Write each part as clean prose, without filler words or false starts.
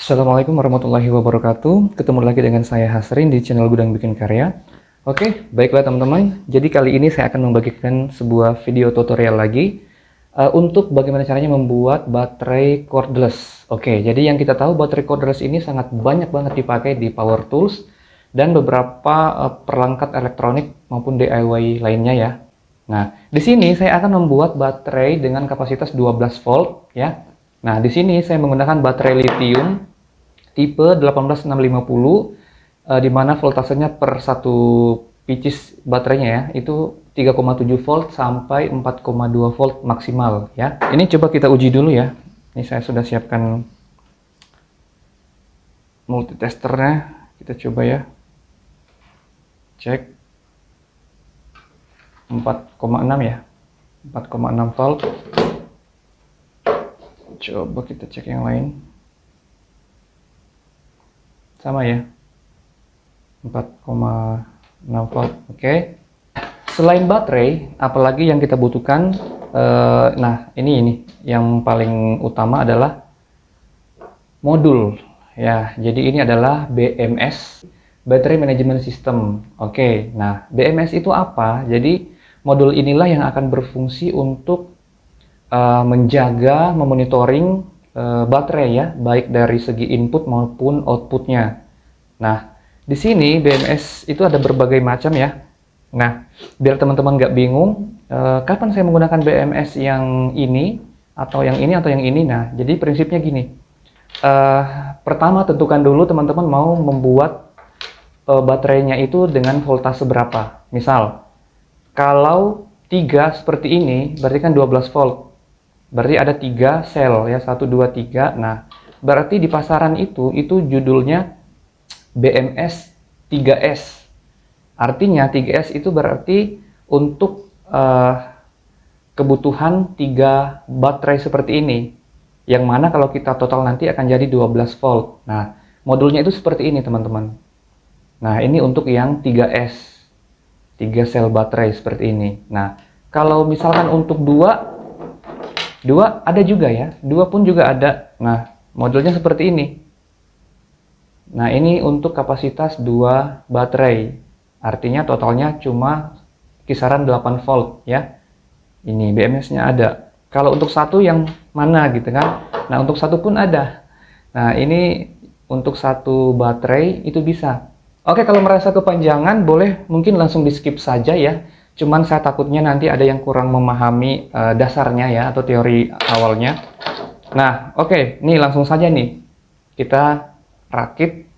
Assalamualaikum warahmatullahi wabarakatuh. Ketemu lagi dengan saya Hasrin di channel Gudang Bikin Karya. Oke, baiklah teman-teman. Jadi kali ini saya akan membagikan sebuah video tutorial lagi untuk bagaimana caranya membuat baterai cordless. Oke, jadi yang kita tahu baterai cordless ini sangat banyak banget dipakai di power tools dan beberapa perangkat elektronik maupun DIY lainnya ya. Nah, di sini saya akan membuat baterai dengan kapasitas 12 volt ya. Nah, di sini saya menggunakan baterai lithium tipe 18650 di mana voltasenya per satu pieces baterainya ya itu 3,7 volt sampai 4,2 volt maksimal ya. Ini coba kita uji dulu ya. Ini saya sudah siapkan multitesternya. Kita coba ya. Cek 4,6 ya. 4,6 volt. Coba kita cek yang lain. Sama ya. 4,6 volt. Oke. Selain baterai, apalagi yang kita butuhkan? Nah, ini yang paling utama adalah modul. Ya, jadi ini adalah BMS, Battery Management System. Oke. Nah, BMS itu apa? Jadi modul inilah yang akan berfungsi untuk menjaga, memonitoring baterai ya, baik dari segi input maupun outputnya. Nah, di sini BMS itu ada berbagai macam ya. Nah, biar teman-teman nggak bingung, kapan saya menggunakan BMS yang ini atau yang ini atau yang ini. Nah, jadi prinsipnya gini. Pertama tentukan dulu teman-teman mau membuat baterainya itu dengan voltase berapa. Misal, kalau 3 seperti ini, berarti kan 12 volt. Berarti ada 3 sel ya, 1, 2, 3. Nah, berarti di pasaran itu judulnya BMS 3S. Artinya 3S itu berarti untuk kebutuhan 3 baterai seperti ini. Yang mana kalau kita total nanti akan jadi 12 volt. Nah, modulnya itu seperti ini teman-teman. Nah, ini untuk yang 3S. 3 sel baterai seperti ini. Nah, kalau misalkan untuk 2 ada juga ya, 2 pun juga ada. Nah, modulnya seperti ini. Nah, ini untuk kapasitas 2 baterai. Artinya totalnya cuma kisaran 8 volt ya. Ini BMS-nya ada. Kalau untuk satu yang mana gitu kan. Nah, untuk satu pun ada. Nah, ini untuk satu baterai itu bisa. Oke, kalau merasa kepanjangan boleh mungkin langsung di skip saja ya. Cuman saya takutnya nanti ada yang kurang memahami dasarnya ya atau teori awalnya. Nah, oke, nih langsung saja nih kita rakit.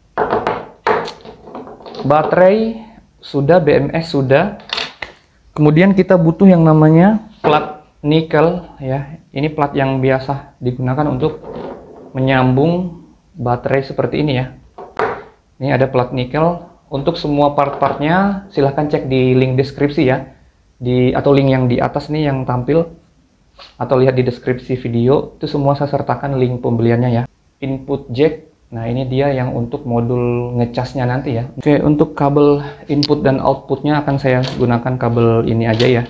Baterai sudah, BMS sudah. Kemudian kita butuh yang namanya plat nikel ya. Ini plat yang biasa digunakan untuk menyambung baterai seperti ini ya. Ini ada plat nikel. Untuk semua part-partnya silahkan cek di link deskripsi ya, atau link yang di atas nih yang tampil, atau lihat di deskripsi video, itu semua saya sertakan link pembeliannya ya. Input jack, nah ini dia yang untuk modul ngecasnya nanti ya. Oke, untuk kabel input dan outputnya akan saya gunakan kabel ini aja ya.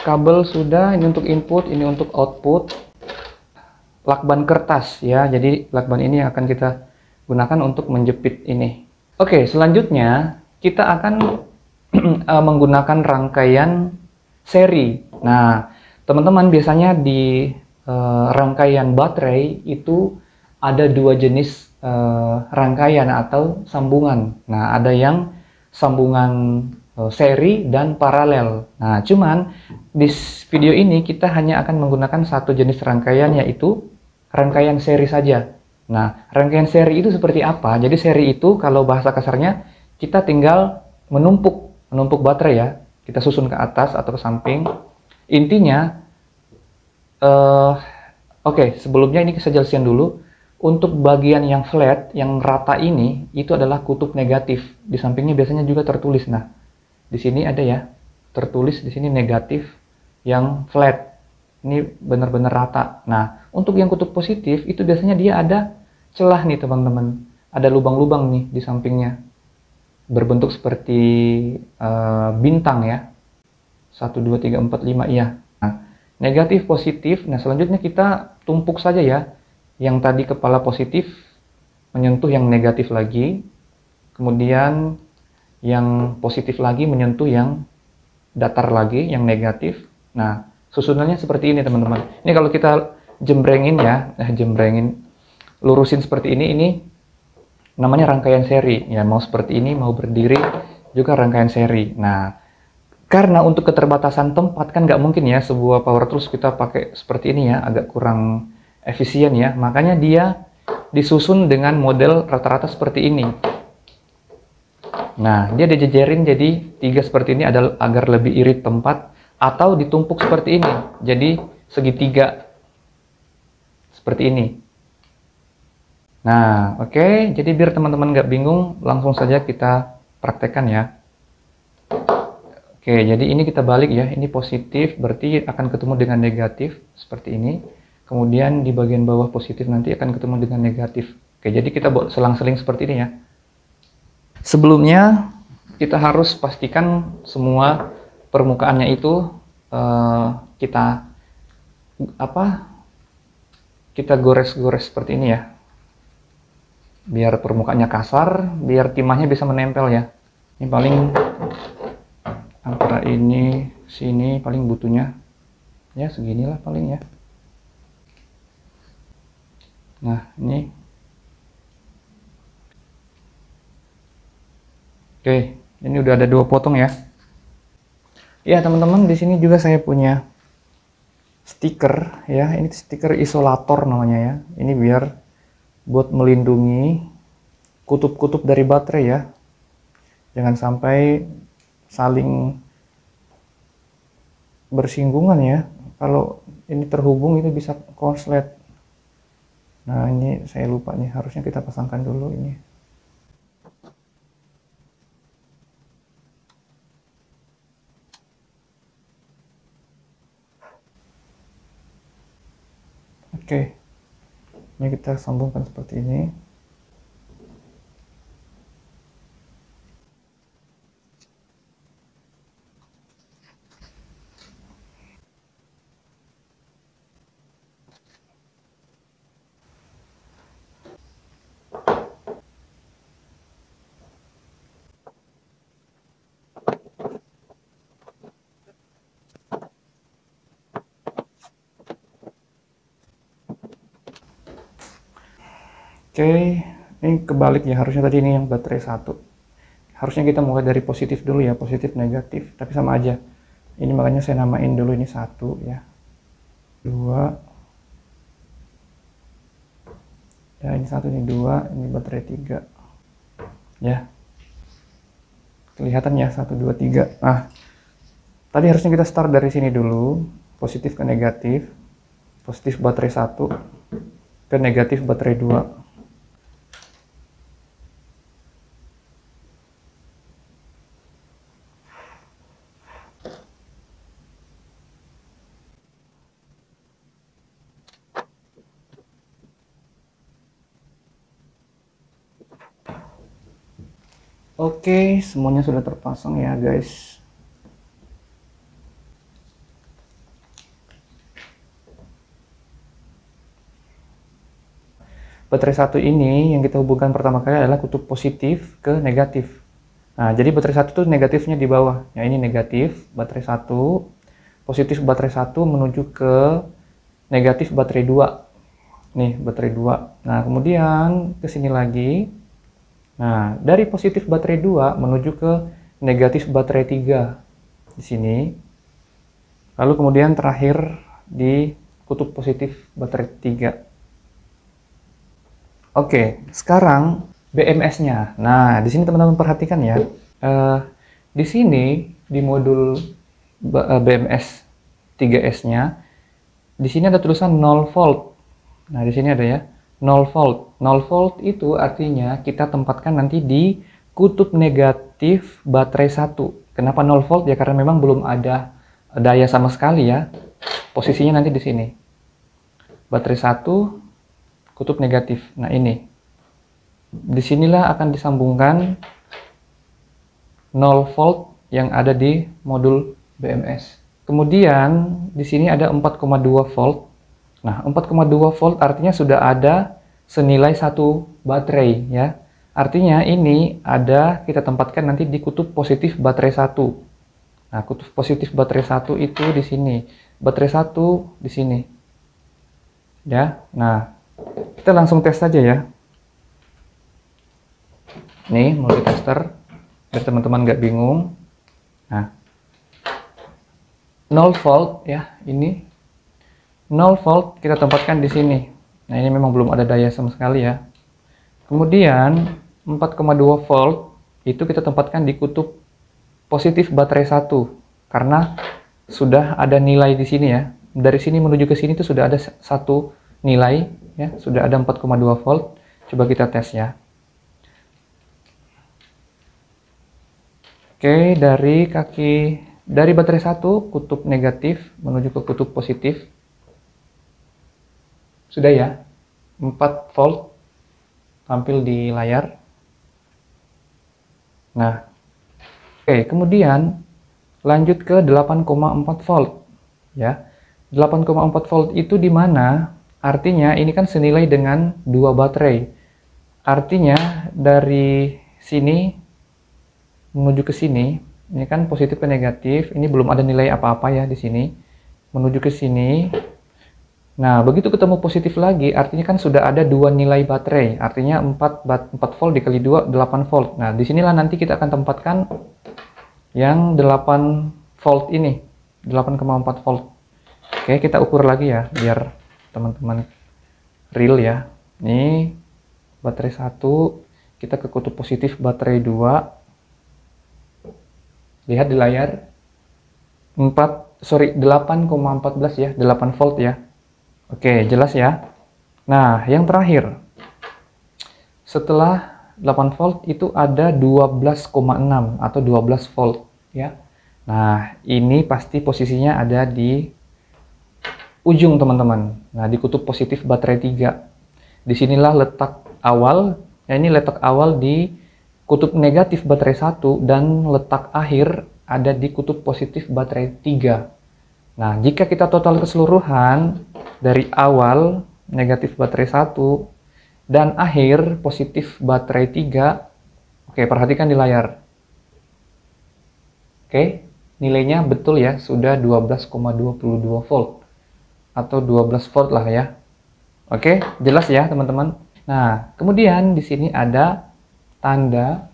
Kabel sudah, ini untuk input, ini untuk output. Lakban kertas ya, jadi lakban ini akan kita gunakan untuk menjepit ini. Oke, selanjutnya kita akan menggunakan rangkaian seri. Nah, teman-teman biasanya di rangkaian baterai itu ada 2 jenis rangkaian atau sambungan. Nah, ada yang sambungan seri dan paralel. Nah, cuman di video ini kita hanya akan menggunakan satu jenis rangkaian, yaitu rangkaian seri saja. Nah, rangkaian seri itu seperti apa? Jadi seri itu kalau bahasa kasarnya kita tinggal menumpuk baterai ya. Kita susun ke atas atau ke samping. Intinya, oke, sebelumnya ini saya jelaskan dulu. Untuk bagian yang flat, yang rata ini, itu adalah kutub negatif. Di sampingnya biasanya juga tertulis. Nah, di sini ada ya, tertulis di sini negatif yang flat. Ini benar-benar rata. Nah, untuk yang kutub positif, itu biasanya dia ada celah nih teman-teman, ada lubang-lubang nih di sampingnya, berbentuk seperti bintang ya, 1, 2, 3, 4, 5 iya. Nah, negatif positif. Nah, selanjutnya kita tumpuk saja ya, yang tadi kepala positif menyentuh yang negatif lagi, kemudian yang positif lagi menyentuh yang datar lagi, yang negatif. Nah, susunannya seperti ini teman-teman. Ini kalau kita jembrengin ya, jembrengin, lurusin seperti ini namanya rangkaian seri. Ya, mau seperti ini, mau berdiri juga rangkaian seri. Nah, karena untuk keterbatasan tempat kan nggak mungkin ya sebuah power tools kita pakai seperti ini ya, agak kurang efisien ya. Makanya dia disusun dengan model rata-rata seperti ini. Nah, dia dijejerin jadi 3 seperti ini adalah agar lebih irit tempat, atau ditumpuk seperti ini, jadi segitiga seperti ini. Nah, oke, jadi biar teman-teman nggak bingung, langsung saja kita praktekkan ya. Oke, jadi ini kita balik ya, ini positif, berarti akan ketemu dengan negatif, seperti ini. Kemudian di bagian bawah positif nanti akan ketemu dengan negatif. Oke, jadi kita selang-seling seperti ini ya. Sebelumnya, kita harus pastikan semua permukaannya itu kita gores-gores seperti ini ya. Biar permukaannya kasar, biar timahnya bisa menempel ya. Ini paling antara ini sini paling butuhnya ya seginilah paling ya. Nah, ini oke, ini udah ada 2 potong ya. Ya, teman-teman, di sini juga saya punya stiker ya. Ini stiker isolator namanya ya. Ini biar buat melindungi kutub-kutub dari baterai ya. Jangan sampai saling bersinggungan ya. Kalau ini terhubung itu bisa konslet. Nah, ini saya lupa nih, harusnya kita pasangkan dulu ini. Oke, ini kita sambungkan seperti ini. Oke, ini kebalik ya, harusnya tadi ini yang baterai 1. Harusnya kita mulai dari positif dulu ya, positif negatif, tapi sama aja. Ini makanya saya namain dulu ini 1 ya. 2. Ya, ini 1, ini 2, ini baterai 3. Ya. Kelihatan ya, 1, 2, 3. Nah, tadi harusnya kita start dari sini dulu, positif ke negatif. Positif baterai 1 ke negatif baterai 2. Oke, semuanya sudah terpasang ya guys. Baterai 1 ini yang kita hubungkan pertama kali adalah kutub positif ke negatif. Nah, jadi baterai 1 itu negatifnya di bawah. Ya, ini negatif baterai 1, positif baterai 1 menuju ke negatif baterai 2. Nih, baterai 2. Nah, kemudian ke sini lagi. Nah, dari positif baterai 2 menuju ke negatif baterai 3 di sini. Lalu kemudian terakhir di kutub positif baterai 3. Oke, sekarang BMS-nya. Nah, di sini teman-teman perhatikan ya. Di sini di modul BMS 3S-nya, di sini ada tulisan 0 volt. Nah, di sini ada ya. 0 volt. 0 volt itu artinya kita tempatkan nanti di kutub negatif baterai 1. Kenapa 0 volt? Ya karena memang belum ada daya sama sekali ya. Posisinya nanti di sini. Baterai 1 kutub negatif. Nah, ini. Disinilah akan disambungkan 0 volt yang ada di modul BMS. Kemudian di sini ada 4,2 volt. Nah, 4,2 volt artinya sudah ada senilai satu baterai ya. Artinya ini ada kita tempatkan nanti di kutub positif baterai satu. Nah, kutub positif baterai satu itu di sini, baterai satu di sini. Ya. Nah, kita langsung tes saja ya. Nih, multitester biar teman-teman nggak bingung. Nah, 0 volt ya, ini 0 volt kita tempatkan di sini. Nah, ini memang belum ada daya sama sekali ya. Kemudian 4,2 volt itu kita tempatkan di kutub positif baterai 1 karena sudah ada nilai di sini ya. Dari sini menuju ke sini itu sudah ada satu nilai ya, sudah ada 4,2 volt. Coba kita tes ya. Oke, dari baterai 1 kutub negatif menuju ke kutub positif. Sudah ya. 4 volt tampil di layar. Nah, oke, kemudian lanjut ke 8,4 volt ya. 8,4 volt itu di mana? Artinya ini kan senilai dengan 2 baterai. Artinya dari sini menuju ke sini, ini kan positif ke negatif, ini belum ada nilai apa-apa ya di sini. Menuju ke sini. Nah, begitu ketemu positif lagi, artinya kan sudah ada dua nilai baterai. Artinya 4 volt dikali 2, 8 volt. Nah, disinilah nanti kita akan tempatkan yang 8 volt ini. 8,4 volt. Oke, kita ukur lagi ya, biar teman-teman real ya. Ini baterai 1, kita ke kutub positif baterai 2. Lihat di layar. 8,14 ya, 8 volt ya. Oke, jelas ya. Nah, yang terakhir. Setelah 8 volt itu ada 12,6 atau 12 volt ya. Nah, ini pasti posisinya ada di ujung teman-teman. Nah, di kutub positif baterai 3. Disinilah letak awal. Ya, ini letak awal di kutub negatif baterai 1 dan letak akhir ada di kutub positif baterai 3. Nah, jika kita total keseluruhan dari awal negatif baterai 1 dan akhir positif baterai 3, oke, perhatikan di layar. Oke, nilainya betul ya, sudah 12,22 volt atau 12 volt lah ya. Oke, jelas ya teman-teman. Nah, kemudian di sini ada tanda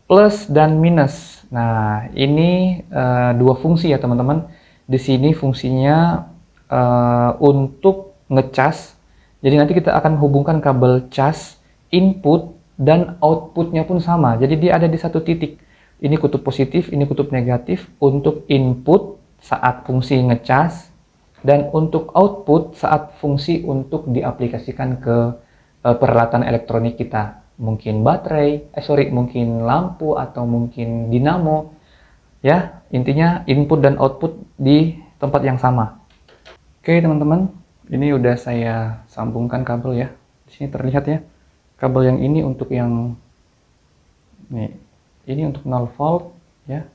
plus dan minus. Nah, ini dua fungsi ya teman-teman. Di sini fungsinya untuk ngecas. Jadi nanti kita akan hubungkan kabel cas, input dan outputnya pun sama. Jadi dia ada di satu titik. Ini kutub positif, ini kutub negatif untuk input saat fungsi ngecas dan untuk output saat fungsi untuk diaplikasikan ke peralatan elektronik kita. Mungkin baterai, mungkin lampu atau mungkin dinamo. Ya, intinya input dan output di tempat yang sama. Oke, teman-teman, ini udah saya sambungkan kabel ya. Di sini terlihat ya. Kabel yang ini untuk yang ini untuk 0 volt ya.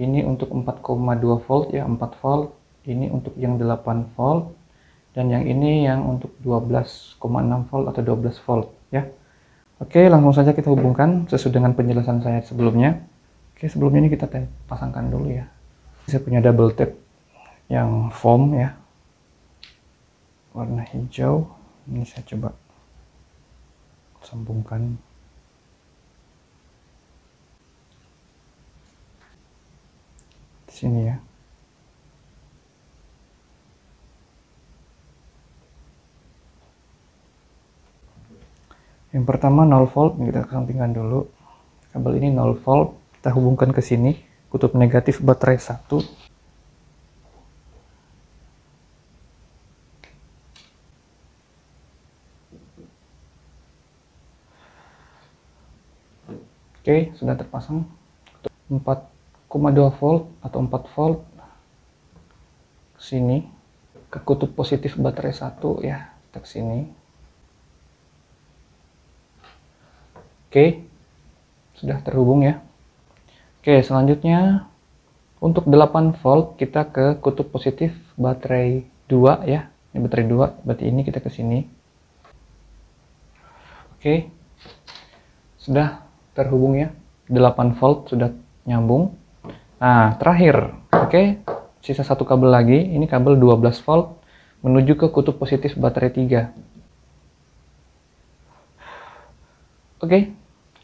Ini untuk 4,2 volt ya, 4 volt. Ini untuk yang 8 volt dan yang ini yang untuk 12,6 volt atau 12 volt ya. Oke, langsung saja kita hubungkan sesuai dengan penjelasan saya sebelumnya. Oke, sebelumnya ini kita pasangkan dulu ya. Saya punya double tape yang foam ya, warna hijau. Ini saya coba sambungkan. Di sini ya. Yang pertama 0 volt, kita kesampingkan dulu. Kabel ini 0 volt. Kita hubungkan ke sini, kutub negatif baterai 1. Oke, sudah terpasang. 4,2 volt atau 4 volt ke sini, ke kutub positif baterai 1 ya, kita ke sini. Oke, sudah terhubung ya. Oke, selanjutnya untuk 8 volt kita ke kutub positif baterai 2 ya. Ini baterai 2, berarti ini kita ke sini. Oke, sudah terhubung ya, 8 volt sudah nyambung. Nah, terakhir, oke, sisa satu kabel lagi, ini kabel 12 volt menuju ke kutub positif baterai 3. Oke,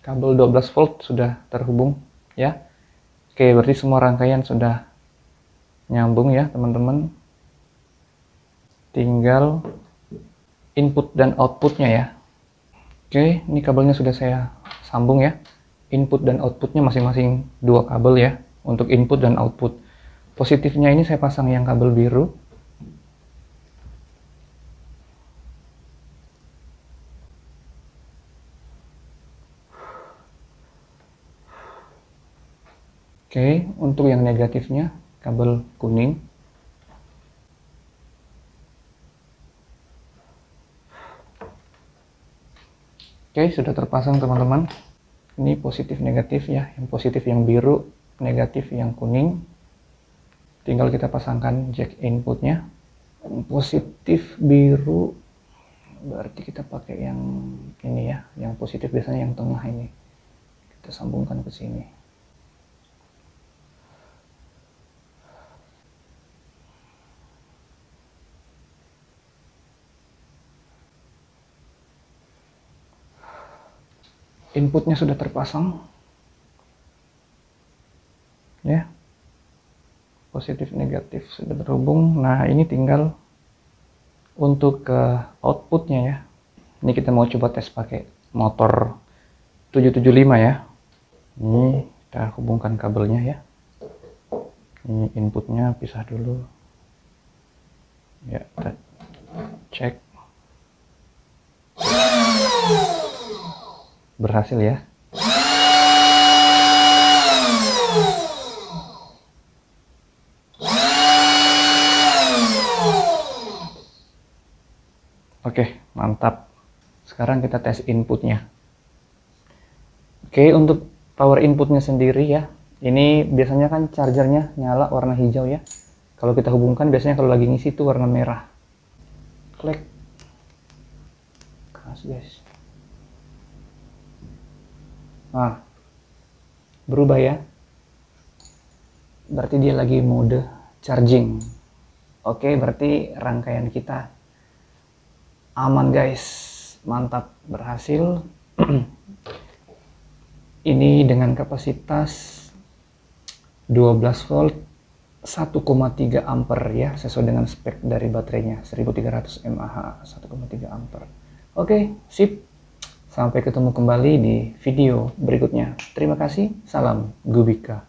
kabel 12 volt sudah terhubung ya. Oke, berarti semua rangkaian sudah nyambung ya teman-teman. Tinggal input dan outputnya ya. Oke, ini kabelnya sudah saya sambung ya. Input dan outputnya masing-masing 2 kabel ya, untuk input dan output. Positifnya ini saya pasang yang kabel biru. Oke, untuk yang negatifnya kabel kuning. Oke, sudah terpasang teman-teman. Ini positif negatif ya, yang positif yang biru, negatif yang kuning. Tinggal kita pasangkan jack inputnya. Yang positif biru, berarti kita pakai yang ini ya, yang positif biasanya yang tengah ini. Kita sambungkan ke sini. Inputnya sudah terpasang ya, positif negatif sudah terhubung. Nah, ini tinggal untuk ke outputnya ya. Ini kita mau coba tes pakai motor 775 ya. Ini kita hubungkan kabelnya ya. Ini inputnya pisah dulu ya, kita cek. Berhasil ya. Oke, mantap. Sekarang kita tes inputnya. Oke, untuk power inputnya sendiri ya, ini biasanya kan chargernya nyala warna hijau ya. Kalau kita hubungkan biasanya kalau lagi ngisi itu warna merah. Klik. Keras guys. Nah, berubah ya. Berarti dia lagi mode charging. Oke, berarti rangkaian kita aman guys. Mantap, berhasil. Ini dengan kapasitas 12 volt 1,3 ampere ya, sesuai dengan spek dari baterainya 1300 mAh 1,3 ampere. Oke, sip. Sampai ketemu kembali di video berikutnya. Terima kasih. Salam Gubika.